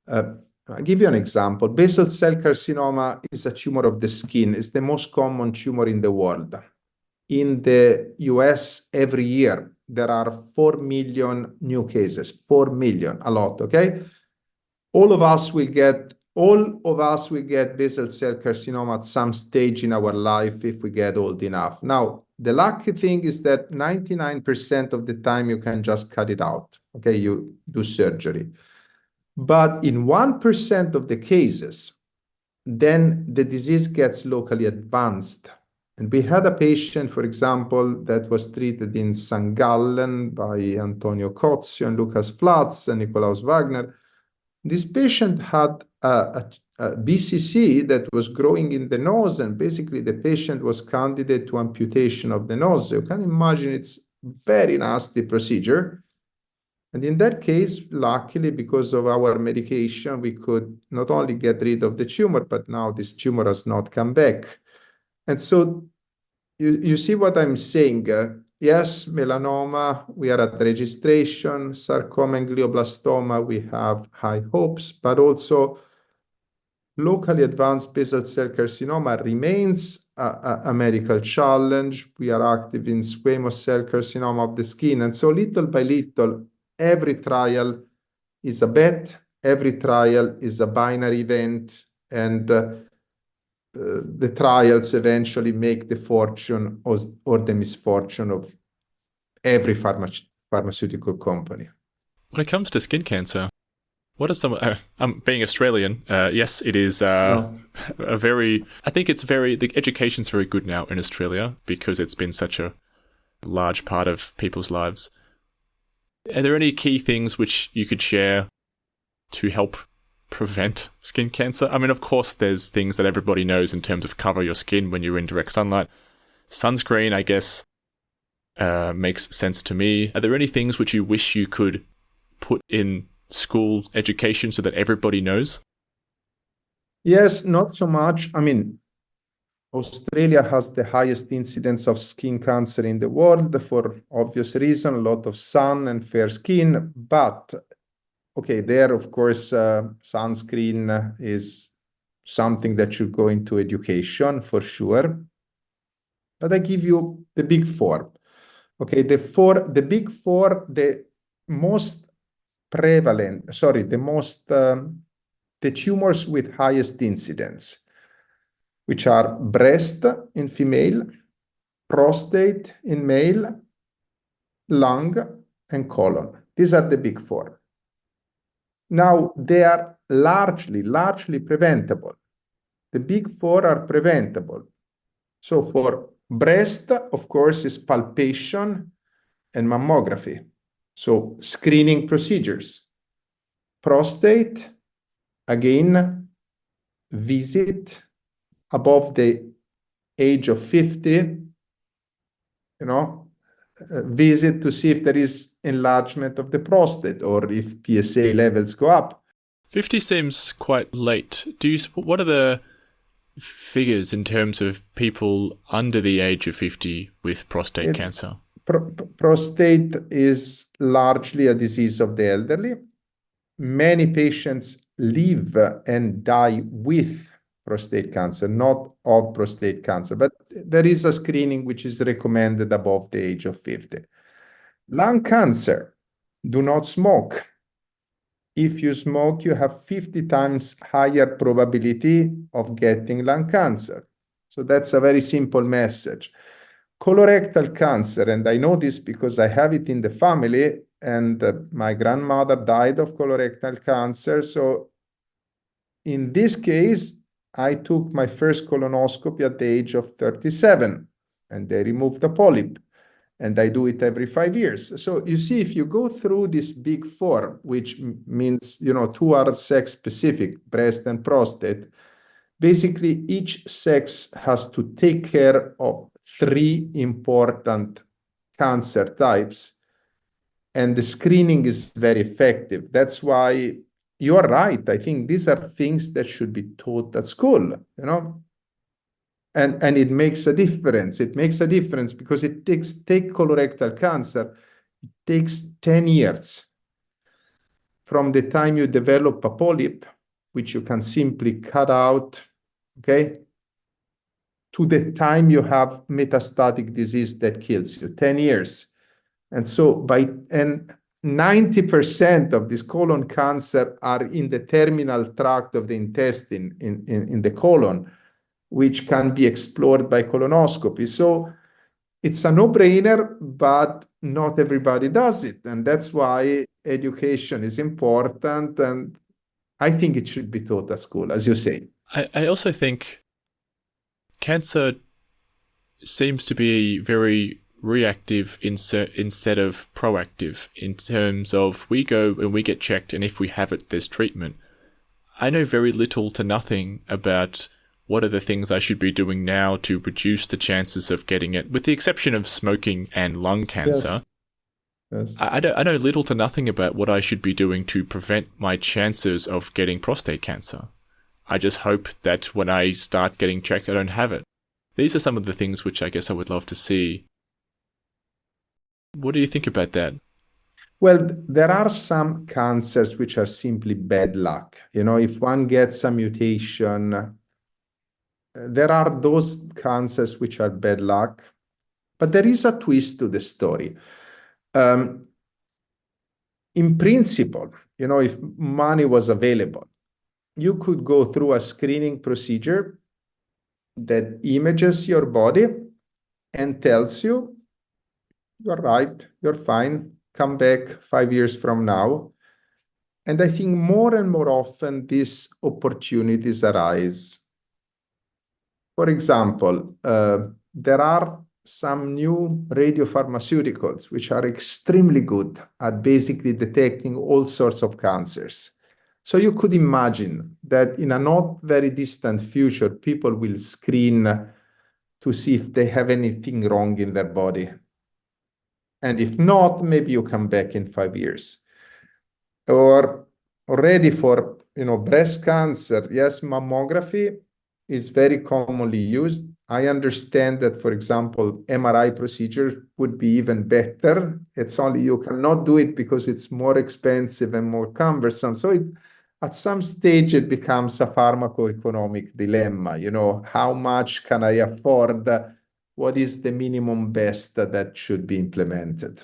I'll give you an example. Basal cell carcinoma is a tumor of the skin. It's the most common tumor in the world. In the US, every year, there are 4 million new cases. 4 million, a lot, okay? All of us will get basal cell carcinoma at some stage in our life if we get old enough. Now, the lucky thing is that 99% of the time you can just cut it out, okay? You do surgery. But in 1% of the cases, then the disease gets locally advanced. And we had a patient, for example, that was treated in St. Gallen by Antonio Cozio and Lucas Flatz and Nicolaus Wagner. This patient had a BCC that was growing in the nose, and basically the patient was candidate to amputation of the nose. So you can imagine it's a very nasty procedure. And in that case, luckily, because of our medication, we could not only get rid of the tumor, but now this tumor has not come back. And so you see what I'm saying? Yes, melanoma, we are at registration. Sarcoma and glioblastoma, we have high hopes, but also locally advanced basal cell carcinoma remains a medical challenge. We are active in squamous cell carcinoma of the skin. And so little by little, every trial is a bet, every trial is a binary event, and the trials eventually make the fortune or the misfortune of every pharmaceutical company. When it comes to skin cancer, what are some... being Australian, yes, it is a very... I think it's very... The education's very good now in Australia because it's been such a large part of people's lives. Are there any key things which you could share to help prevent skin cancer? I mean, of course, there's things that everybody knows in terms of cover your skin when you're in direct sunlight. Sunscreen, I guess, makes sense to me. Are there any things which you wish you could put in school education so that everybody knows? Yes, not so much. I mean, Australia has the highest incidence of skin cancer in the world for obvious reason, a lot of sun and fair skin. But, okay, there, of course, sunscreen is something that should go into education for sure. But I give you the big four. Okay, the big four, the most prevalent, sorry, the tumors with highest incidence. which are breast in female, prostate in male, lung, and colon. These are the big four. Now, they are largely preventable. The big four are preventable. So for breast, of course, is palpation and mammography. So screening procedures. Prostate, again, visit above the age of 50, visit to see if there is enlargement of the prostate or if PSA levels go up. 50 seems quite late. What are the figures in terms of people under the age of 50 with prostate cancer? Prostate is largely a disease of the elderly. Many patients live and die with prostate cancer, not of prostate cancer, but there is a screening which is recommended above the age of 50. Lung cancer, do not smoke. If you smoke, you have 50 times higher probability of getting lung cancer. So that's a very simple message. Colorectal cancer, and I know this because I have it in the family, and my grandmother died of colorectal cancer. So in this case, I took my first colonoscopy at the age of 37, and they removed the polyp, and I do it every 5 years. So you see, if you go through this big four, which means, two are sex specific, breast and prostate, basically each sex has to take care of three important cancer types, and the screening is very effective. That's why you are right. I think these are things that should be taught at school, and it makes a difference. It makes a difference because take colorectal cancer, it takes 10 years from the time you develop a polyp, which you can simply cut out, okay, to the time you have metastatic disease that kills you, 10 years. And so 90% of this colon cancer are in the terminal tract of the intestine, in the colon, which can be explored by colonoscopy. So it's a no-brainer, but not everybody does it. And that's why education is important. And I think it should be taught at school, as you say. I also think cancer seems to be very reactive instead of proactive in terms of we go and we get checked, and if we have it, there's treatment. I know very little to nothing about what are the things I should be doing now to reduce the chances of getting it, with the exception of smoking and lung cancer. Yes. I know little to nothing about what I should be doing to prevent my chances of getting prostate cancer. I just hope that when I start getting checked, I don't have it. These are some of the things which I guess I would love to see. What do you think about that? Well, there are some cancers which are simply bad luck. If one gets a mutation, there are those cancers which are bad luck, but there is a twist to the story. In principle, if money was available, you could go through a screening procedure that images your body and tells you, you're right, you're fine, come back 5 years from now. And I think more and more often these opportunities arise. For example, there are some new radiopharmaceuticals which are extremely good at basically detecting all sorts of cancers. So you could imagine that in a not very distant future, people will screen to see if they have anything wrong in their body. And if not, maybe you come back in 5 years. Or already for breast cancer, yes, mammography is very commonly used. I understand that, for example, MRI procedures would be even better. It's only you cannot do it because it's more expensive and more cumbersome. So at some stage, it becomes a pharmacoeconomic dilemma. How much can I afford? What is the minimum best that should be implemented?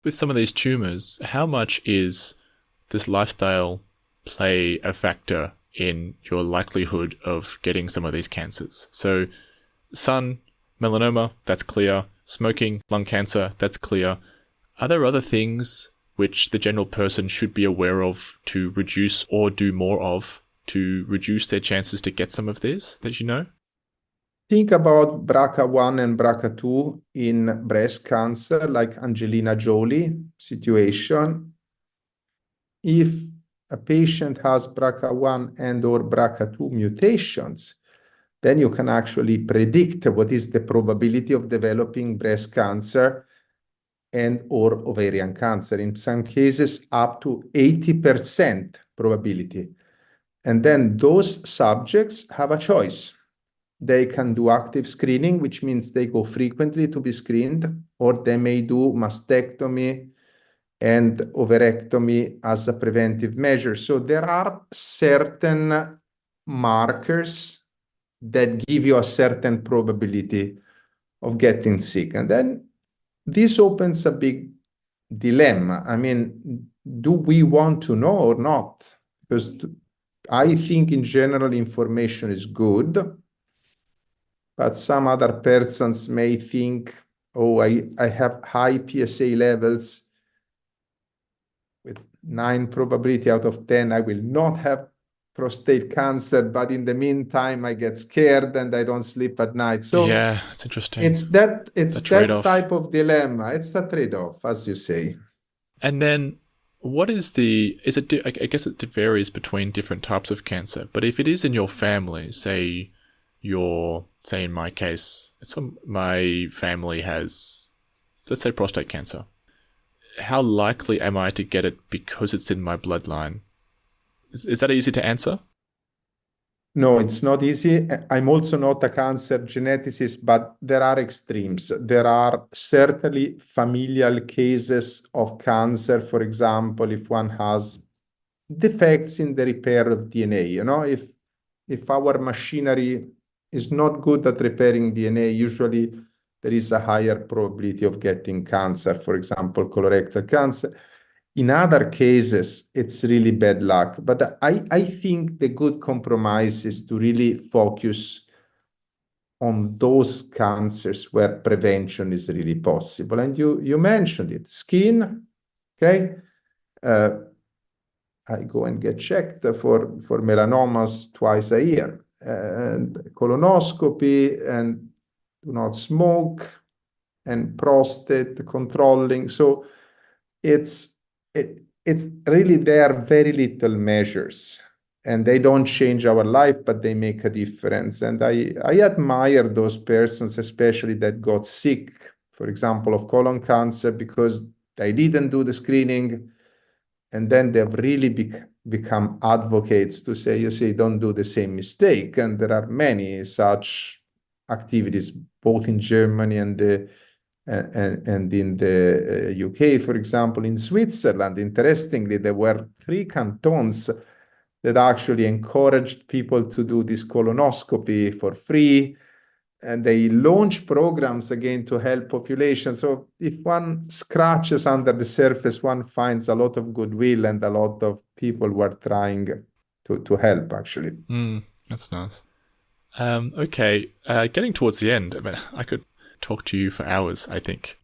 With some of these tumors, how much is this lifestyle play a factor in your likelihood of getting some of these cancers. So, sun, melanoma, that's clear. Smoking, lung cancer, that's clear. Are there other things which the general person should be aware of to reduce or do more of to reduce their chances to get some of this that you know? Think about BRCA1 and BRCA2 in breast cancer, like Angelina Jolie situation. If a patient has BRCA1 and or BRCA2 mutations, then you can actually predict what is the probability of developing breast cancer and or ovarian cancer. In some cases, up to 80% probability. And then those subjects have a choice. They can do active screening, which means they go frequently to be screened, or they may do mastectomy and ovarectomy as a preventive measure. So there are certain markers that give you a certain probability of getting sick. And then this opens a big dilemma. I mean, do we want to know or not? Because I think in general information is good, but some other persons may think, oh, I have high PSA levels with 9 probability out of 10, I will not have prostate cancer, but in the meantime, I get scared and I don't sleep at night. So Yeah, it's interesting. it's that The trade-off. type of dilemma. It's a trade-off, as you say. And then what is the, is it, I guess it varies between different types of cancer, but if it is in your family, say say in my case, my family has, let's say, prostate cancer. How likely am I to get it because it's in my bloodline? Is that easy to answer? No, it's not easy. I'm also not a cancer geneticist, but there are extremes. There are certainly familial cases of cancer. For example, if one has defects in the repair of DNA, if our machinery is not good at repairing DNA, usually there is a higher probability of getting cancer, for example, colorectal cancer. In other cases, it's really bad luck. But I think the good compromise is to really focus on those cancers where prevention is really possible. And you mentioned it, skin, okay? I go and get checked for melanomas twice a year, and colonoscopy, and do not smoke, and prostate controlling. So it's really, there are very little measures, and they don't change our life, but they make a difference. And I admire those persons, especially that got sick, for example, of colon cancer, because they didn't do the screening, and then they've really become advocates to say, you see, don't do the same mistake. And there are many such activities, both in Germany and in the UK, for example. In Switzerland, interestingly, there were 3 cantons that actually encouraged people to do this colonoscopy for free, and they launch programs again to help population. So if one scratches under the surface, one finds a lot of goodwill and a lot of people who are trying to help, actually. That's nice. Okay, getting towards the end, I mean, I could talk to you for hours, I think.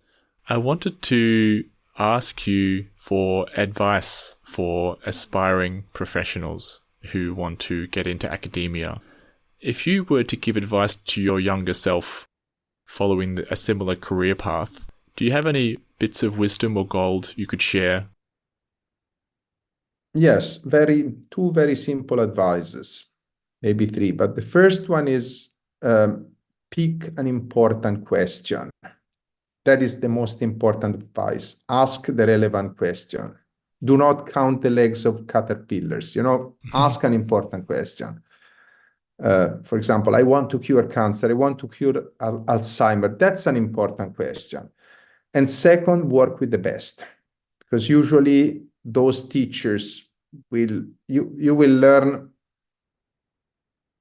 I wanted to ask you for advice for aspiring professionals who want to get into academia. If you were to give advice to your younger self following a similar career path, do you have any bits of wisdom or gold you could share? Yes, 2 very simple advices, maybe 3. But the first one is pick an important question. That is the most important advice. Ask the relevant question. Do not count the legs of caterpillars. Ask an important question. For example, I want to cure cancer. I want to cure Alzheimer. That's an important question. And second, work with the best, because usually those teachers you will learn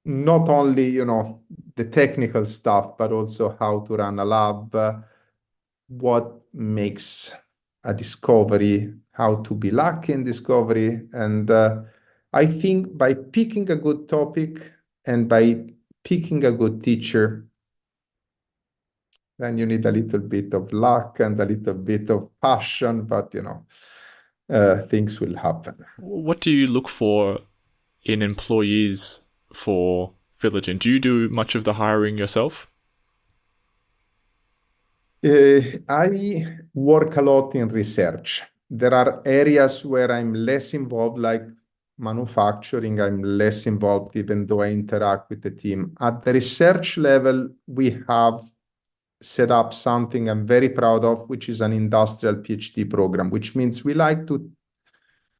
not only the technical stuff, but also how to run a lab, what makes a discovery, how to be lucky in discovery, and I think by picking a good topic and by picking a good teacher, then you need a little bit of luck and a little bit of passion, but things will happen. What do you look for in employees for Philogen? Do you do much of the hiring yourself? I work a lot in research. There are areas where I'm less involved, like manufacturing. I'm less involved, even though I interact with the team. At the research level, we have set up something I'm very proud of, which is an industrial PhD program, which means we like to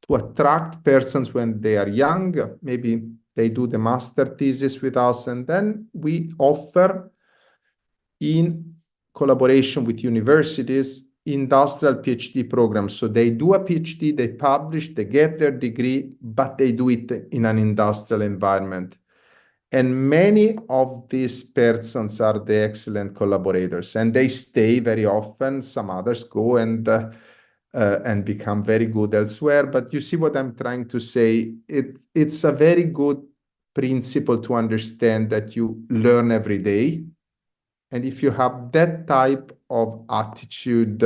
attract persons when they are young. Maybe they do the master thesis with us, and then we offer in collaboration with universities industrial PhD programs. So they do a PhD, they publish, they get their degree, but they do it in an industrial environment. And many of these persons are the excellent collaborators, and they stay very often. Some others go and become very good elsewhere. But you see what I'm trying to say? It's a very good principle to understand that you learn every day. And if you have that type of attitude,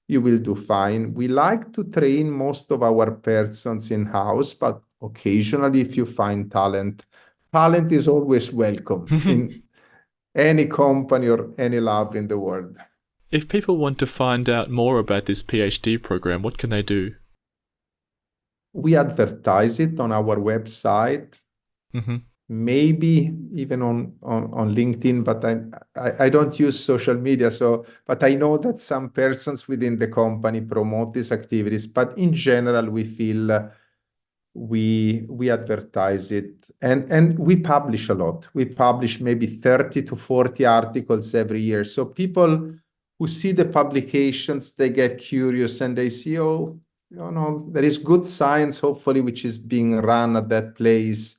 you will do fine. We like to train most of our persons in-house, but occasionally, if you find talent, talent is always welcome in any company or any lab in the world. If people want to find out more about this PhD program, what can they do? We advertise it on our website, Mm-hmm. maybe even on LinkedIn, but I don't use social media. But I know that some persons within the company promote these activities. But in general, we feel we advertise it and we publish a lot. We publish maybe 30 to 40 articles every year. So people who see the publications, they get curious and they see, oh, there is good science, hopefully, which is being run at that place.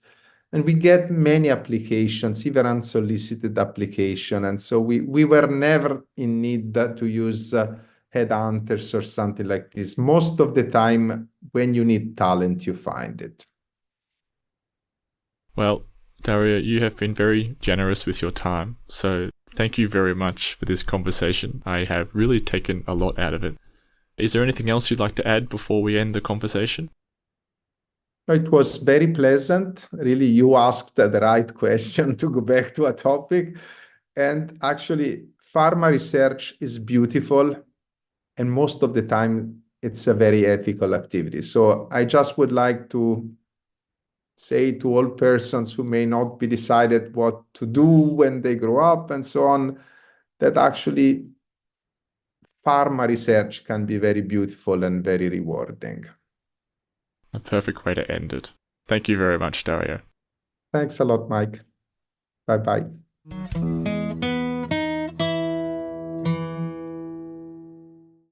And we get many applications, even unsolicited application. And so we were never in need to use headhunters or something like this. Most of the time, when you need talent, you find it. Well, Dario, you have been very generous with your time, so thank you very much for this conversation. I have really taken a lot out of it. Is there anything else you'd like to add before we end the conversation? It was very pleasant. Really, you asked the right question to go back to a topic. And actually, pharma research is beautiful. And most of the time, it's a very ethical activity. So I just would like to say to all persons who may not be decided what to do when they grow up and so on, that actually pharma research can be very beautiful and very rewarding. A perfect way to end it. Thank you very much, Dario. Thanks a lot, Mike. Bye bye.